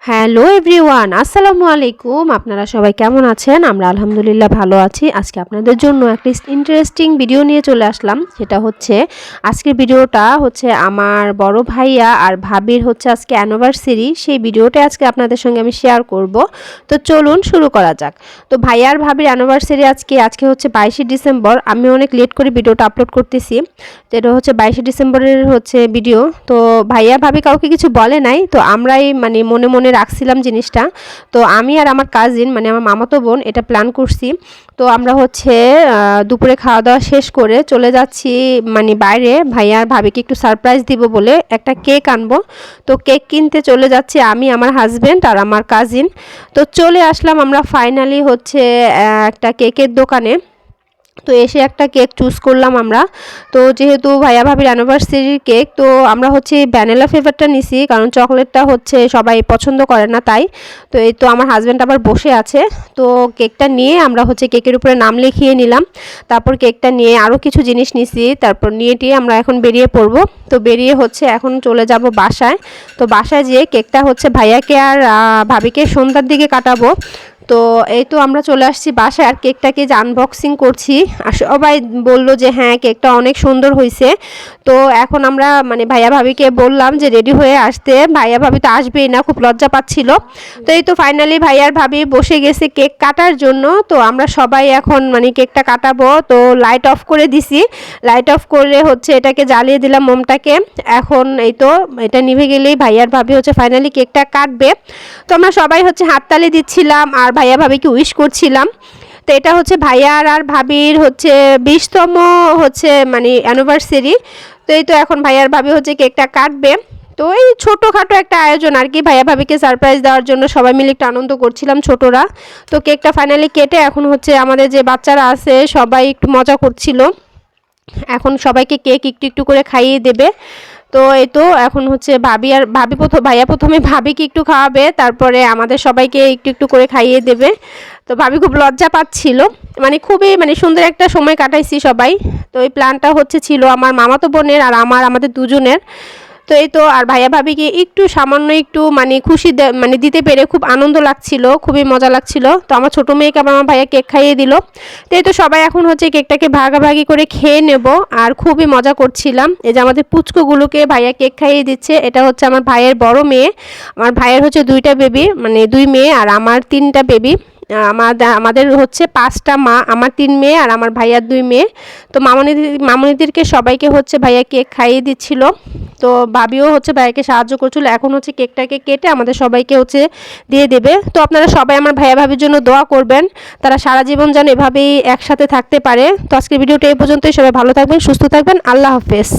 Hello everyone, আসসালামু আলাইকুম। আপনারা সবাই কেমন আছেন? আমরা আলহামদুলিল্লাহ ভালো আছি। আজকে আপনাদের জন্য একটা ইন্টারেস্টিং ভিডিও নিয়ে চলে আসলাম। সেটা হচ্ছে আজকের ভিডিওটা হচ্ছে আমার বড় ভাইয়া আর ভাবির হচ্ছে আজকে অ্যানিভার্সারি। সেই ভিডিওটা আজকে আপনাদের সঙ্গে আমি শেয়ার করব। তো চলুন শুরু করা যাক। তো ভাইয়া আর ভাবির অ্যানিভার্সারি আজকে হচ্ছে 22শে ডিসেম্বর। আমি অনেক লেট করে ভিডিওটা আপলোড করতেছি। তো এটা হচ্ছে 22শে ডিসেম্বরের হচ্ছে ভিডিও। তো ভাইয়া ভাবি কাউকে কিছু বলে নাই, তো আমরাই মানে মনে মনে রাখছিলাম জিনিসটা। তো আমি আর আমার কাজিন মানে আমার মামাতো বোন এটা প্ল্যান করছি। তো আমরা হচ্ছে দুপুরে খাওয়া দাওয়া শেষ করে চলে যাচ্ছি মানে বাইরে ভাইয়া আর ভাবিকে একটু সারপ্রাইজ দিব বলে একটা কেক আনবো। তো কেক কিনতে চলে যাচ্ছি আমি, আমার হাজব্যান্ড আর আমার কাজিন। তো চলে আসলাম আমরা ফাইনালি হচ্ছে একটা কেকের দোকানে। তো এসে একটা কেক চুজ করলাম আমরা। তো যেহেতু ভাইয়া ভাবির অ্যানিভার্সারির কেক, তো আমরা হচ্ছে ভ্যানিলা ফ্লেভারটা নিছি, কারণ চকলেটটা হচ্ছে সবাই পছন্দ করে না তাই। তো এই তো আমার হাজব্যান্ড আবার বসে আছে। তো কেকটা নিয়ে আমরা হচ্ছে কেকের উপরে নাম লিখিয়ে নিলাম। তারপর কেকটা নিয়ে আরও কিছু জিনিস নিছি, তারপর নিয়ে টিয়ে আমরা এখন বেরিয়ে পড়বো। তো বেরিয়ে হচ্ছে এখন চলে যাব বাসায়। তো বাসায় যেয়ে কেকটা হচ্ছে ভাইয়াকে আর ভাবিকে সন্ধ্যার দিকে কাটাবো। তো এই তো আমরা চলে আসছি বাসায়, আর কেকটাকে যে আনবক্সিং করছি। আর সবাই বলল যে হ্যাঁ কেকটা অনেক সুন্দর হয়েছে। তো এখন আমরা মানে ভাইয়া ভাবিকে বললাম যে রেডি হয়ে আসতে। ভাইয়া ভাবি তো আসবেই না, খুব লজ্জা পাচ্ছিল। তো এই তো ফাইনালি ভাইয়ার ভাবি বসে গেছে কেক কাটার জন্য। তো আমরা সবাই এখন মানে কেকটা কাটাবো। তো লাইট অফ করে দিছি, লাইট অফ করে হচ্ছে এটাকে জ্বালিয়ে দিলাম মোমটাকে। এখন এই তো এটা নিভে গেলেই ভাইয়ার ভাবি হচ্ছে ফাইনালি কেকটা কাটবে। তো আমরা সবাই হচ্ছে হাততালি দিচ্ছিলাম আর ভাইয়া ভাবিকে উইশ করছিলাম। তো এটা হচ্ছে ভাইয়ার আর ভাবির হচ্ছে 20তম হচ্ছে মানে অ্যানিভার্সারি। তো এই তো এখন ভাইয়ার ভাবি হচ্ছে কেকটা কাটবে। তো এই ছোটোখাটো একটা আয়োজন আর কি, ভাইয়া ভাবিকে সারপ্রাইজ দেওয়ার জন্য সবাই মিলে একটু আনন্দ করছিলাম ছোটরা। তো কেকটা ফাইনালি কেটে এখন হচ্ছে আমাদের যে বাচ্চারা আছে সবাই একটু মজা করছিল। এখন সবাইকে কেক একটু একটু করে খাইয়ে দেবে। তো এই তো এখন হচ্ছে ভাইয়া প্রথমে ভাবিকে একটু খাওয়াবে, তারপরে আমাদের সবাইকে একটু একটু করে খাইয়ে দেবে। তো ভাবি খুব লজ্জা পাচ্ছিল, মানে খুবই মানে সুন্দর একটা সময় কাটাইছি সবাই। তো এই প্ল্যানটা হচ্ছে ছিল আমার মামাতো বোনের আর আমাদের দুজনের। তো এই তো আর ভাইয়া ভাবিকে একটু সামান্য একটু মানে খুশি মানে দিতে পেরে খুব আনন্দ লাগছিল, খুবই মজা লাগছিল। তো আমার ছোটো মেয়েকে আবার আমার ভাইয়া কেক খাইয়ে দিল। তো এই তো সবাই এখন হচ্ছে কেকটাকে ভাগাভাগি করে খেয়ে নেব, আর খুবই মজা করছিলাম। এই যে আমাদের পুচকুগুলোকে ভাইয়া কেক খাইয়ে দিচ্ছে। এটা হচ্ছে আমার ভাইয়ের বড় মেয়ে। আমার ভাইয়ের হচ্ছে 2টা বেবি, মানে 2 মেয়ে আর আমার 3টা বেবি। আমাদের হচ্ছে 5টা মা, আমার 3 মেয়ে আর আমার ভাইয়ার 2 মেয়ে। তো মামনিদেরকে সবাইকে হচ্ছে ভাইয়া কেক খাইয়ে দিচ্ছিল। তো ভাবিও হচ্ছে ভাইয়াকে সাহায্য করছিল। এখন হচ্ছে কেকটাকে কেটে আমাদের সবাইকে হচ্ছে দিয়ে দেবে। তো আপনারা সবাই আমার ভাইয়া ভাবির জন্য দোয়া করবেন, তারা সারা জীবন যেন এভাবেই একসাথে থাকতে পারে। তো আজকের ভিডিওটা এই পর্যন্তই। সবাই ভালো থাকবেন, সুস্থ থাকবেন। আল্লাহ হাফেজ।